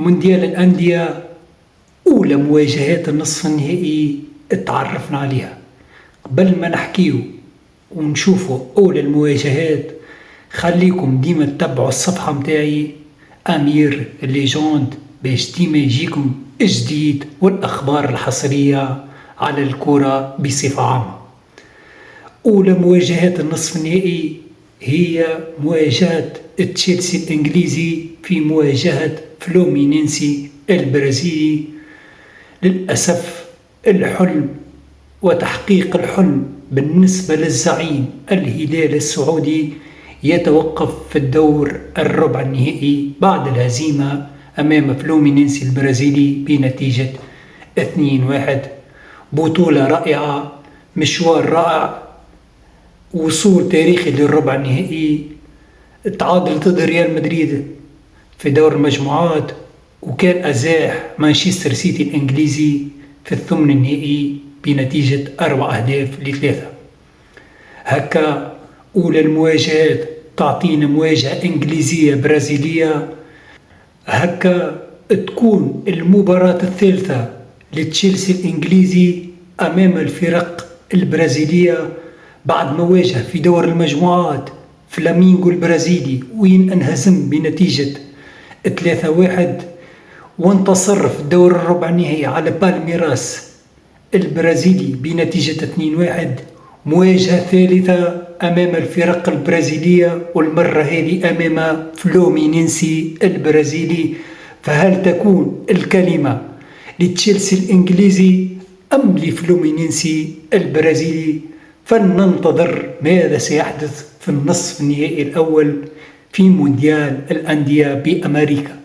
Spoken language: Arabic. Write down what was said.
مونديال الأندية أولى مواجهات النصف النهائي اتعرفنا عليها. قبل ما نحكيو ونشوفوا أولى المواجهات، خليكم ديما تتبعوا الصفحة متاعي أمير الليجوند باش ديما يجيكم الجديد والأخبار الحصرية على الكرة بصفة عامة. أولى مواجهات النصف النهائي هي مواجهة تشيلسي الإنجليزي في مواجهة فلومينينسي البرازيلي. للأسف الحلم وتحقيق الحلم بالنسبة للزعيم الهلال السعودي يتوقف في الدور الربع النهائي بعد الهزيمة أمام فلومينينسي البرازيلي بنتيجة 2-1. بطولة رائعة، مشوار رائع، وصول تاريخي للربع النهائي، تعادل ضد ريال مدريد في دور المجموعات، وكان أزاح مانشستر سيتي الإنجليزي في الثمن النهائي بنتيجة 4-3. هكا أولى المواجهات تعطينا مواجهة إنجليزية برازيلية. هكا تكون المباراة الثالثة لتشيلسي الإنجليزي أمام الفرق البرازيلية بعد ما واجه في دور المجموعات فلامينغو البرازيلي وين انهزم بنتيجة 3-1، وانتصر في الدور الربع النهائي على بالميراس البرازيلي بنتيجة 2-1. مواجهة ثالثة أمام الفرق البرازيلية، والمرة هذه أمام فلومينينسي البرازيلي. فهل تكون الكلمة لتشيلسي الإنجليزي أم لفلومينينسي البرازيلي؟ فلننتظر ماذا سيحدث في النصف النهائي الأول في مونديال الأندية بأمريكا.